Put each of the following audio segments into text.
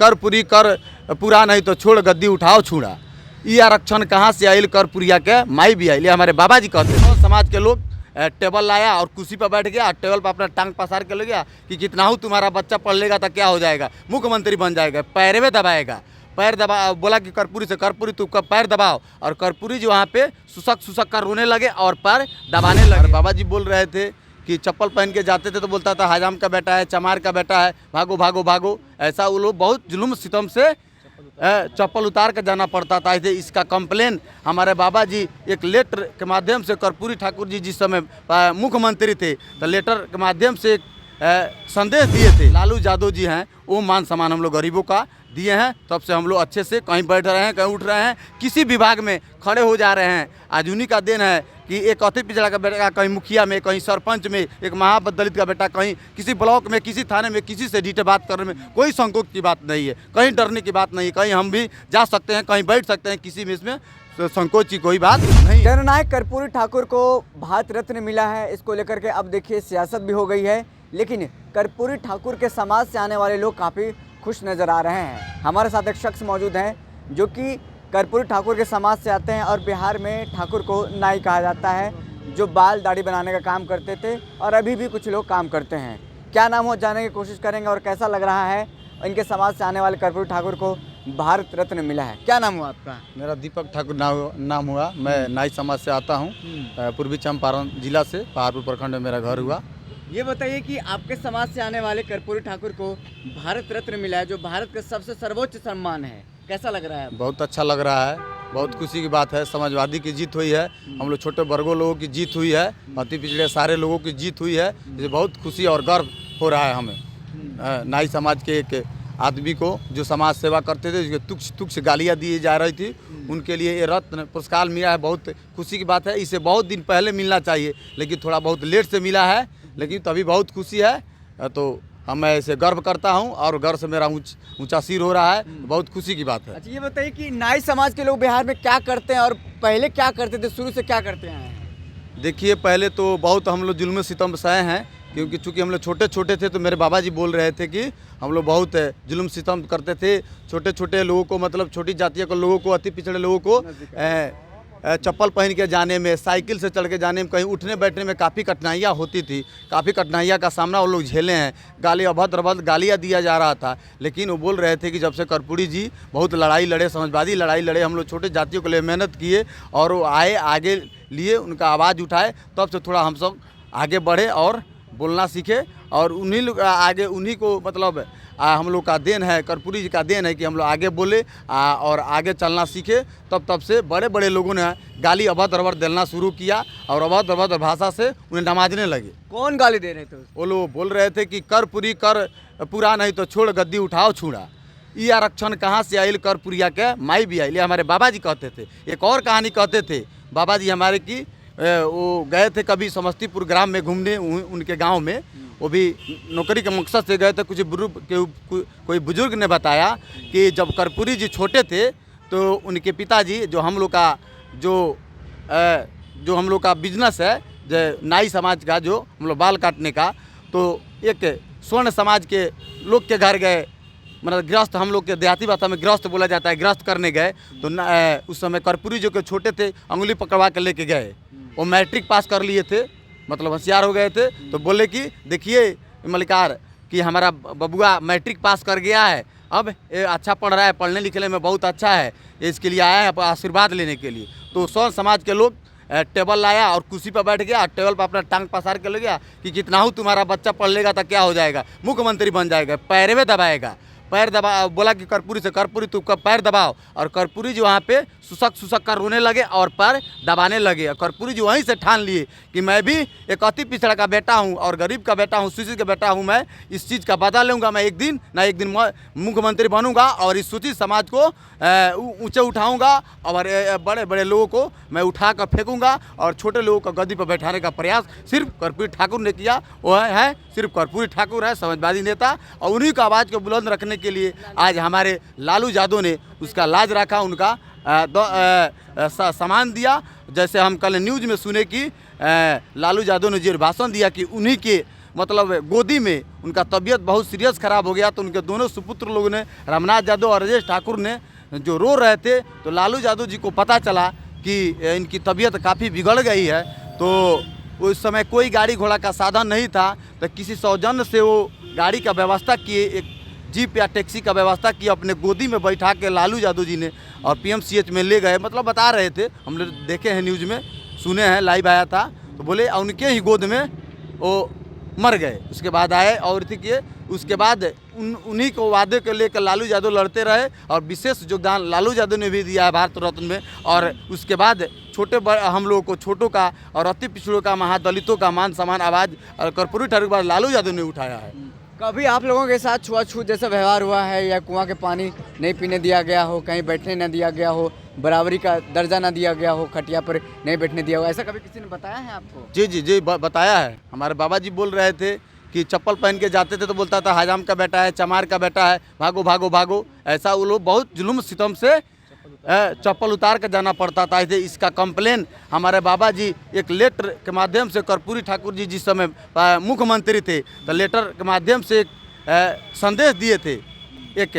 कर्पूरी कर पूरा नहीं तो छोड़ गद्दी उठाओ छूड़ा। ये आरक्षण कहाँ से आयल कर्पूरिया के माई भी आयल, हमारे बाबा जी कहते हैं। समाज के लोग टेबल लाया और कुर्सी पर बैठ गया, टेबल पर अपना टांग पसार के ले गया कि कितना हो तुम्हारा बच्चा पढ़ लेगा तो क्या हो जाएगा, मुख्यमंत्री बन जाएगा। पैर में दबाएगा, पैर दबा बोला कि कर्पूरी से कर्पूरी तू पैर दबाओ, और कर्पूरी जी वहाँ पे सुसक कर रोने लगे और पैर दबाने लगे। बाबा जी बोल रहे थे कि चप्पल पहन के जाते थे तो बोलता था हजाम का बेटा है, चमार का बेटा है, भागो भागो भागो। ऐसा वो लोग बहुत जुल्म सितम से चप्पल उतार कर जाना पड़ता था। इसका कंप्लेन हमारे बाबा जी एक लेटर के माध्यम से, कर्पूरी ठाकुर जी जिस समय मुख्यमंत्री थे तो लेटर के माध्यम से एक संदेश दिए थे। लालू यादव जी हैं, वो मान सम्मान हम लोग गरीबों का दिए हैं, तब से हम लोग अच्छे से कहीं बैठ रहे हैं, कहीं उठ रहे हैं, किसी विभाग में खड़े हो जा रहे हैं। आज उन्हीं का दिन है कि एक अति पिछड़ा का बेटा कहीं मुखिया में, कहीं सरपंच में, एक महादलित का बेटा कहीं किसी ब्लॉक में, किसी थाने में, किसी से डीटे बात करने में कोई संकोच की बात नहीं है, कहीं डरने की बात नहीं है। कहीं हम भी जा सकते हैं, कहीं बैठ सकते हैं, किसी में इसमें संकोच की कोई बात नहीं। जननायक कर्पूरी ठाकुर को भारत रत्न मिला है, इसको लेकर के अब देखिए सियासत भी हो गई है, लेकिन कर्पूरी ठाकुर के समाज से आने वाले लोग काफ़ी खुश नज़र आ रहे हैं। हमारे साथ एक शख्स मौजूद हैं जो कि कर्पूरी ठाकुर के समाज से आते हैं और बिहार में ठाकुर को नाई कहा जाता है, जो बाल दाढ़ी बनाने का काम करते थे और अभी भी कुछ लोग काम करते हैं। क्या नाम हो जानने की कोशिश करेंगे और कैसा लग रहा है इनके समाज से आने वाले कर्पूरी ठाकुर को भारत रत्न मिला है। क्या नाम हुआ आपका? मेरा दीपक ठाकुर नाम हुआ। मैं नाई समाज से आता हूँ, पूर्वी चंपारण जिला से, पहाड़पुर प्रखंड में मेरा घर हुआ। ये बताइए कि आपके समाज से आने वाले कर्पूरी ठाकुर को भारत रत्न मिला है, जो भारत का सबसे सर्वोच्च सम्मान है, कैसा लग रहा है? बहुत अच्छा लग रहा है, बहुत खुशी की बात है। समाजवादी की जीत हुई है, हम लोग छोटे वर्गों लोगों की जीत हुई है, अति पिछड़े सारे लोगों की जीत हुई है। इसे बहुत खुशी और गर्व हो रहा है हमें। नाई समाज के एक आदमी को जो समाज सेवा करते थे, जिसके तुच्छ गालियाँ दी जा रही थी, उनके लिए ये रत्न पुरस्कार मिला है। बहुत खुशी की बात है। इसे बहुत दिन पहले मिलना चाहिए, लेकिन थोड़ा बहुत लेट से मिला है, लेकिन तभी बहुत खुशी है। तो मैं इसे गर्व करता हूं और गर्व से मेरा ऊंचा सिर हो रहा है, बहुत खुशी की बात है। अच्छा, ये बताइए कि नाई समाज के लोग बिहार में क्या करते हैं और पहले क्या करते थे, शुरू से क्या करते हैं? देखिए, पहले तो बहुत हम लोग जुल्म सितम सहे हैं, क्योंकि चूँकि हम लोग छोटे छोटे थे तो मेरे बाबा जी बोल रहे थे कि हम लोग बहुत जुल्म सितम करते थे। छोटे छोटे लोगों को, मतलब छोटी जातियों के लोगों को, अति पिछड़े लोगों को चप्पल पहन के जाने में, साइकिल से चढ़ के जाने में, कहीं उठने बैठने में काफ़ी कठिनाइयाँ होती थी। काफ़ी कठिनाइयाँ का सामना वो लोग झेले हैं। गाली अभद्र गालियाँ दिया जा रहा था, लेकिन वो बोल रहे थे कि जब से कर्पूरी जी बहुत लड़ाई लड़े, समाजवादी लड़ाई लड़े, हम लोग छोटे जातियों के लिए मेहनत किए और वो आए, आगे लिए, उनका आवाज़ उठाए, तब से थोड़ा हम सब आगे बढ़े और बोलना सीखे। और उन्हीं लोग आगे, उन्हीं को मतलब हम लोग का देन है, कर्पूरी जी का देन है कि हम लोग आगे बोले और आगे चलना सीखे। तब से बड़े बड़े लोगों ने गाली अभद्र देना शुरू किया और अभद्र भाषा से उन्हें नमाजने लगे। कौन गाली दे रहे थे? वो लोग बोल रहे थे कि कर्पूरी कर पूरा नहीं तो छोड़ गद्दी उठाओ छूड़ा। ये आरक्षण कहाँ से आयल कर्पूरिया के माई भी आयल, हमारे बाबा जी कहते थे। एक और कहानी कहते थे बाबा जी हमारे की, वो गए थे कभी समस्तीपुर ग्राम में घूमने, उनके गांव में, वो भी नौकरी के मकसद से गए थे। कोई बुजुर्ग ने बताया कि जब कर्पूरी जी छोटे थे तो उनके पिताजी, जो हम लोग का बिजनेस है, जो नाई समाज का, जो हम लोग बाल काटने का, तो एक स्वर्ण समाज के लोग के घर गए, मतलब गृहस्थ, हम लोग के देहाती भाषा में गृहस्थ बोला जाता है, गृहस्थ करने गए। तो उस समय कर्पूरी जो के छोटे थे, अंगुली पकड़वा के लेके गए। वो मैट्रिक पास कर लिए थे, मतलब होशियार हो गए थे। तो बोले कि देखिए मलिकार कि हमारा बबुआ मैट्रिक पास कर गया है, अब ये अच्छा पढ़ रहा है, पढ़ने लिखने में बहुत अच्छा है, इसके लिए आया है आशीर्वाद लेने के लिए। तो सौ समाज के लोग टेबल लाया और कुर्सी पर बैठ गया, टेबल पर अपना टांग पसार के ले गया कि कितना हो तुम्हारा बच्चा पढ़ लेगा तो क्या हो जाएगा, मुख्यमंत्री बन जाएगा। पैर में दबाएगा, पैर दबा बोला कि कर्पूरी से कर्पूरी तू पैर दबाओ, और कर्पूरी जी वहाँ पे सुसक कर रोने लगे और पैर दबाने लगे। और कर्पूरी जी वहीं से ठान लिए कि मैं भी एक अति पिछड़ा का बेटा हूँ और गरीब का बेटा हूँ, सूचित का बेटा हूँ, मैं इस चीज़ का बदला लूँगा। मैं एक दिन ना एक दिन मुख्यमंत्री बनूंगा और इस सूचित समाज को ऊँचे उठाऊँगा और बड़े बड़े लोगों को मैं उठा कर फेंकूँगा और छोटे लोगों को गद्दी पर बैठाने का प्रयास सिर्फ कर्पूरी ठाकुर ने किया। वो है सिर्फ कर्पूरी ठाकुर है, समाजवादी नेता, और उन्हीं का आवाज़ को बुलंद रखने के लिए आज हमारे लालू यादव ने उसका लाज रखा, उनका सम्मान दिया। जैसे हम कल न्यूज़ में सुने कि लालू यादव ने जो भाषण दिया कि उन्हीं के मतलब गोदी में उनका तबीयत बहुत सीरियस ख़राब हो गया। तो उनके दोनों सुपुत्र लोगों ने, रामनाथ यादव और राजेश ठाकुर ने, जो रो रहे थे, तो लालू यादव जी को पता चला कि इनकी तबीयत काफ़ी बिगड़ गई है। तो उस समय कोई गाड़ी घोड़ा का साधन नहीं था, तो किसी सौजन्य से वो गाड़ी का व्यवस्था किए, एक जीप या टैक्सी का व्यवस्था किया, अपने गोदी में बैठा के लालू यादव जी ने और पीएमसीएच में ले गए। मतलब बता रहे थे, हम लोग देखे हैं न्यूज़ में, सुने हैं, लाइव आया था। तो बोले उनके ही गोद में वो मर गए। उसके बाद आए और थी किए, उसके बाद उन्हीं को वादे को लेकर लालू यादव लड़ते रहे और विशेष योगदान लालू यादव ने भी दिया है भारत रत्न में। और उसके बाद छोटे हम लोगों को, छोटों का और अति पिछड़ों का, महादलितों का मान सम्मान आवाज़ और कर्पूरी ठाकुर के बाद लालू यादव ने उठाया है। कभी आप लोगों के साथ छुआछूत जैसा व्यवहार हुआ है, या कुआं के पानी नहीं पीने दिया गया हो, कहीं बैठने न दिया गया हो, बराबरी का दर्जा न दिया गया हो, खटिया पर नहीं बैठने दिया हो, ऐसा कभी किसी ने बताया है आपको? जी जी जी, बताया है। हमारे बाबा जी बोल रहे थे कि चप्पल पहन के जाते थे तो बोलता था हजाम का बेटा है, चमार का बेटा है, भागो भागो भागो। ऐसा वो लोग बहुत जुल्म सितम से चप्पल उतार कर जाना पड़ता था। इसका कंप्लेन हमारे बाबा जी एक लेटर के माध्यम से, कर्पूरी ठाकुर जी जिस समय मुख्यमंत्री थे, तो लेटर के माध्यम से एक संदेश दिए थे। एक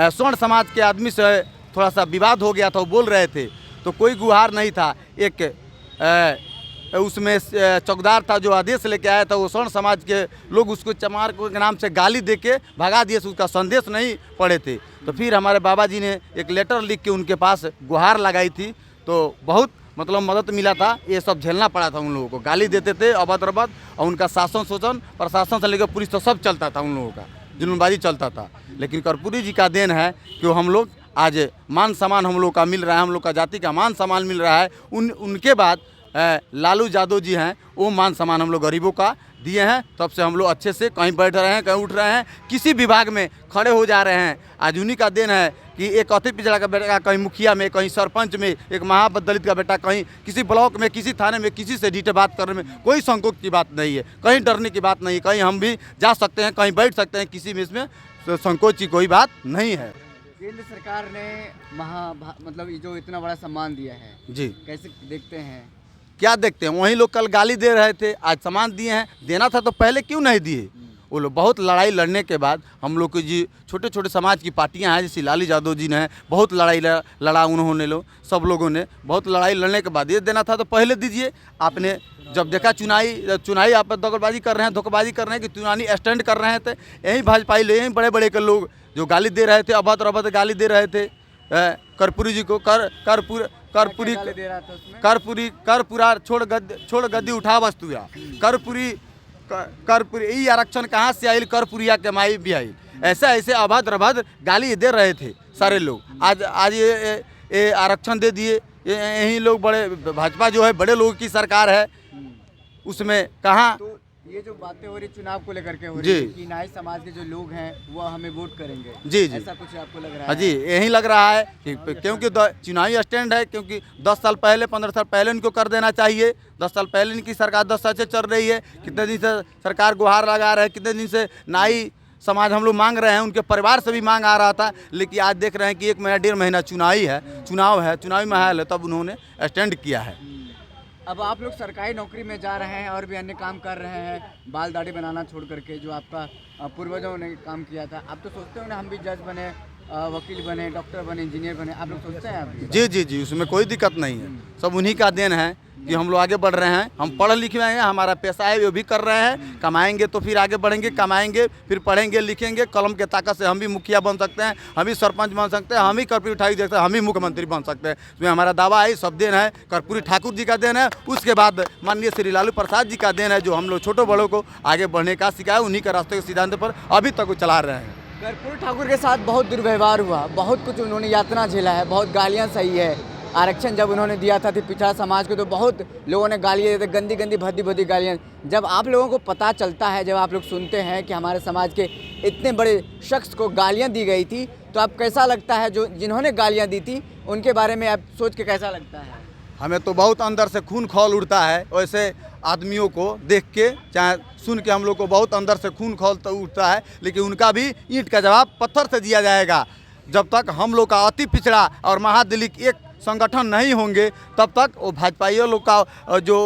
स्वर्ण समाज के आदमी से थोड़ा सा विवाद हो गया था, वो बोल रहे थे, तो कोई गुहार नहीं था। एक उसमें चौकीदार था जो आदेश लेके आया था, वो स्वर्ण समाज के लोग उसको चमार के नाम से गाली दे के भगा दिए, उसका संदेश नहीं पढ़े थे। तो फिर हमारे बाबा जी ने एक लेटर लिख के उनके पास गुहार लगाई थी, तो बहुत मतलब मदद मिला था। ये सब झेलना पड़ा था उन लोगों को, गाली देते थे अबद रबद, और उनका शासन शोषण प्रशासन से लेकर पुलिस तो सब चलता था, उन लोगों का जुल्मबाजी चलता था। लेकिन कर्पूरी जी का देन है कि हम लोग आज मान सम्मान हम लोग का मिल रहा है, हम लोग का जाति का मान सम्मान मिल रहा है। उनके बाद लालू यादव जी हैं, वो मान सम्मान हम लोग गरीबों का दिए हैं। तब से हम लोग अच्छे से कहीं बैठ रहे हैं, कहीं उठ रहे हैं, किसी विभाग में खड़े हो जा रहे हैं। आज उन्हीं का देन है कि एक अति पिछड़ा का बेटा कहीं मुखिया में, कहीं सरपंच में, एक महादलित का बेटा कहीं किसी ब्लॉक में, किसी थाने में, किसी से डीटे बात करने में कोई संकोच की बात नहीं है, कहीं डरने की बात नहीं। कहीं हम भी जा सकते हैं, कहीं बैठ सकते हैं, किसी में इसमें संकोच की कोई बात नहीं है। केंद्र सरकार ने मतलब ये जो इतना बड़ा सम्मान दिया है जी, कैसे देखते हैं? क्या देखते हैं, वही लोग कल गाली दे रहे थे, आज सम्मान दिए हैं। देना था तो पहले क्यों नहीं दिए? वो लोग बहुत लड़ाई लड़ने के बाद हम लोग को जी छोटे छोटे समाज की पार्टियां हैं, जैसे लालू यादव जी ने बहुत लड़ाई लड़ा, उन्होंने लोग सब लोगों ने बहुत लड़ाई लड़ने के बाद ये देना था तो पहले दीजिए। आपने जब देखा चुनाई आप दखलबाजी कर रहे हैं, धोखेबाजी कर रहे हैं, कि चुनावी स्टैंड कर रहे थे, यही भाजपाई लोग, यही बड़े बड़े के लोग जो गाली दे रहे थे, अभद्र अभद्र गाली दे रहे थे कर्पूरी जी को। कर्पूरा छोड़ गद्दी उठा वस्तुया कर्पूरी ई आरक्षण कहाँ से आई, कर्पूरिया के माई भी आई। ऐसे अभद्र अभद्र गाली दे रहे थे सारे लोग। आज ये आरक्षण दे दिए। यही लोग बड़े, भाजपा जो है बड़े लोगों की सरकार है, उसमें कहाँ। तो ये जो बातें हो रही चुनाव को लेकर के हो रही है कि नाई समाज के जो लोग हैं वो हमें वोट करेंगे, जी जी, ऐसा कुछ आपको लग रहा है? है? जी, यही लग रहा है कि क्योंकि चुनावी स्टैंड है, क्योंकि 10 साल पहले 15 साल पहले इनको कर देना चाहिए। 10 साल पहले इनकी सरकार 10 साल से चल रही है, कितने दिन से सरकार गुहार लगा रहा है, कितने दिन से नाई समाज हम लोग मांग रहे हैं, उनके परिवार से भी मांग आ रहा था। लेकिन आज देख रहे हैं कि 1 महीना 1.5 महीना चुनावी माहौल है, तब उन्होंने स्टैंड किया है। अब आप लोग सरकारी नौकरी में जा रहे हैं और भी अन्य काम कर रहे हैं, बाल दाढ़ी बनाना छोड़ करके, जो आपका पूर्वजों ने काम किया था। आप तो सोचते हो ना हम भी जज बने, वकील बने, डॉक्टर बने, इंजीनियर बने, आप लोग सोचते हैं? आप जी जी जी, उसमें कोई दिक्कत नहीं है, सब उन्हीं का देन है कि हम लोग आगे बढ़ रहे हैं। हम पढ़ लिखे हैं, हमारा पैसा है, वो भी कर रहे हैं। कमाएंगे तो फिर आगे बढ़ेंगे, कमाएंगे फिर पढ़ेंगे लिखेंगे, कलम के ताकत से हम भी मुखिया बन सकते हैं, हम भी सरपंच बन सकते हैं, हम ही कर्पूरी ठाकुर जी, हम ही मुख्यमंत्री बन सकते हैं। इसमें हमारा दावा है, सब देन है कर्पूरी ठाकुर जी का देन है। उसके बाद माननीय श्री लालू प्रसाद जी का देन है, जो हम लोग छोटों बड़ों को आगे बढ़ने का सिखाया, उन्हीं के रास्ते के सिद्धांत पर अभी तक वो चला रहे हैं। कर्पूरी ठाकुर के साथ बहुत दुर्व्यवहार हुआ, बहुत कुछ उन्होंने यातना झेला है, बहुत गालियाँ सही है। आरक्षण जब उन्होंने दिया था पिछड़ा समाज को तो बहुत लोगों ने गालियाँ देते, गंदी गंदी भद्दी भद्दी गालियाँ। जब आप लोगों को पता चलता है, जब आप लोग सुनते हैं कि हमारे समाज के इतने बड़े शख्स को गालियाँ दी गई थी, तो आप कैसा लगता है? जो जिन्होंने गालियाँ दी थी उनके बारे में आप सोच के कैसा लगता है? हमें तो बहुत अंदर से खून खौल उठता है, वैसे आदमियों को देख के, चाहे सुन के हम लोग को बहुत अंदर से खून खौल तो उठता है। लेकिन उनका भी ईंट का जवाब पत्थर से दिया जाएगा। जब तक हम लोग का अति पिछड़ा और महादलित एक संगठन नहीं होंगे, तब तक वो भाजपाइयों लोग का जो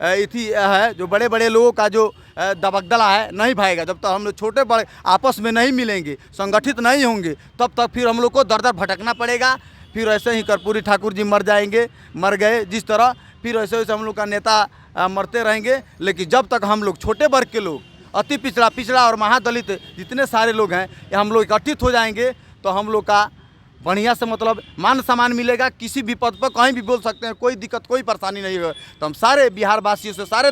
इथी है, जो बड़े बड़े लोगों का जो दबकदला है नहीं भागेगा। जब तक हम लोग छोटे बड़े आपस में नहीं मिलेंगे, संगठित नहीं होंगे, तब तक फिर हम लोग को दर दर भटकना पड़ेगा। फिर ऐसे ही कर्पूरी ठाकुर जी मर गए जिस तरह, फिर ऐसे वैसे हम लोग का नेता मरते रहेंगे। लेकिन जब तक हम लोग छोटे वर्ग के लोग, अति पिछड़ा और महादलित जितने सारे लोग हैं, ये हम लोग एकत्रित हो जाएंगे तो हम लोग का बढ़िया से मतलब मान सम्मान मिलेगा। किसी भी पद पर कहीं भी बोल सकते हैं, कोई दिक्कत कोई परेशानी नहीं होगा। तो हम सारे बिहार वासियों से, सारे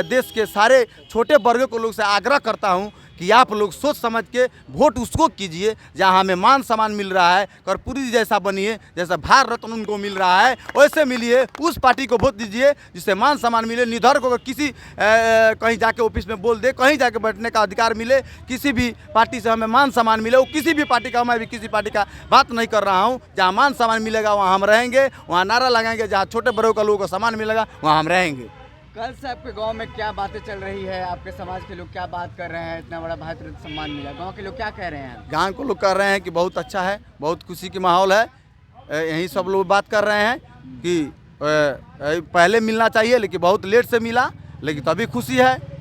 देश के सारे छोटे वर्गों को लोग से आग्रह करता हूं कि आप लोग सोच समझ के वोट उसको कीजिए जहां हमें मान सम्मान मिल रहा है। कर्पूरी जैसा बनिए, जैसा भारत रत्न उनको मिल रहा है वैसे मिलिए। उस पार्टी को वोट दीजिए जिससे मान सम्मान मिले। निधर को किसी कहीं जाके ऑफिस में बोल दे, कहीं जाके बैठने का अधिकार मिले, किसी भी पार्टी से हमें मान सम्मान मिले। वो किसी भी पार्टी का, मैं भी किसी पार्टी का बात नहीं कर रहा हूँ। जहाँ मान सम्मान मिलेगा वहाँ हम रहेंगे, वहाँ नारा लगाएंगे। जहाँ छोटे बड़ों का लोगों को सम्मान मिलेगा वहाँ हम रहेंगे। कल से आपके गांव में क्या बातें चल रही है? आपके समाज के लोग क्या बात कर रहे हैं? इतना बड़ा भारत रत्न सम्मान मिला, गांव के लोग क्या कह रहे हैं? गांव को लोग कह रहे हैं कि बहुत अच्छा है, बहुत खुशी की माहौल है। यही सब लोग बात कर रहे हैं कि पहले मिलना चाहिए, लेकिन बहुत लेट से मिला, लेकिन तभी खुशी है।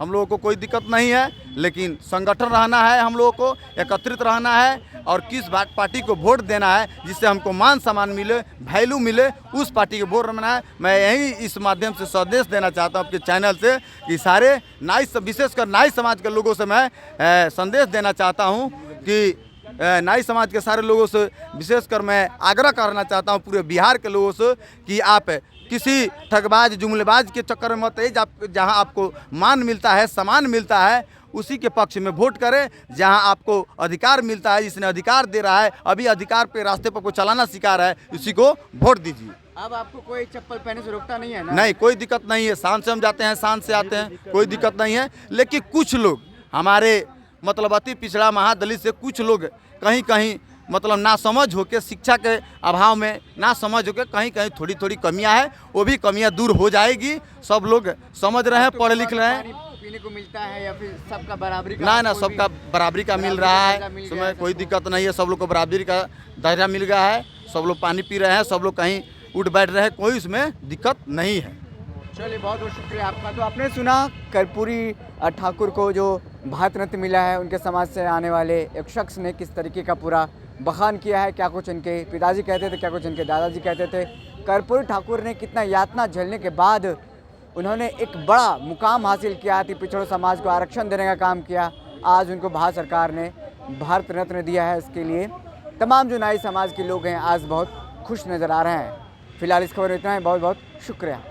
हम लोगों को कोई दिक्कत नहीं है, लेकिन संगठन रहना है, हम लोगों को एकत्रित रहना है और किस पार्टी को वोट देना है जिससे हमको मान सम्मान मिले, वैल्यू मिले, उस पार्टी को वोट देना है। मैं यही इस माध्यम से संदेश देना चाहता हूँ आपके चैनल से कि सारे नाई, विशेषकर नाई समाज के लोगों से मैं संदेश देना चाहता हूँ कि नाई समाज के सारे लोगों से विशेषकर मैं आग्रह करना चाहता हूँ, पूरे बिहार के लोगों से, कि आप किसी ठगबाज जुमलेबाज के चक्कर में मत आइए। जहाँ आपको मान मिलता है, सम्मान मिलता है, उसी के पक्ष में वोट करें। जहां आपको अधिकार मिलता है, जिसने अधिकार दे रहा है, अभी अधिकार पे रास्ते पर कोई चलाना सिखा रहा है, उसी को वोट दीजिए। अब आपको कोई चप्पल पहनने से रोकता नहीं है ना? नहीं, कोई दिक्कत नहीं है। शान से हम जाते हैं, शान से आते हैं, कोई दिक्कत नहीं है। लेकिन कुछ लोग हमारे मतलब अति पिछड़ा महादलित से कुछ लोग कहीं कहीं मतलब नासमझ होकर, शिक्षा के अभाव में नासमझ होकर कहीं कहीं थोड़ी थोड़ी कमियां हैं। वो भी कमियां दूर हो जाएगी। सब लोग समझ रहे हैं, पढ़े लिख रहे हैं। पीने को मिलता है या फिर सबका बराबरी का? ना, सबका बराबरी का मिल रहा है। इसमें कोई दिक्कत नहीं है। सब लोग को बराबरी का दर्जा मिल गया है। सब लोग पानी पी रहे हैं, सब लोग कहीं उठ बैठ रहे हैं, कोई इसमें दिक्कत नहीं है। चलिए, बहुत बहुत शुक्रिया आपका। तो आपने सुना कर्पूरी ठाकुर को जो भारत रत्न मिला है, उनके समाज से आने वाले एक शख्स ने किस तरीके का पूरा बखान किया है। क्या कुछ इनके पिताजी कहते थे, क्या कुछ इनके दादाजी कहते थे। कर्पूरी ठाकुर ने कितना यातना झेलने के बाद उन्होंने एक बड़ा मुकाम हासिल किया, अति पिछड़ों समाज को आरक्षण देने का काम किया। आज उनको भारत सरकार ने भारत रत्न दिया है। इसके लिए तमाम जो नाई समाज के लोग हैं आज बहुत खुश नज़र आ रहे हैं। फिलहाल इस खबर में इतना ही। बहुत बहुत शुक्रिया।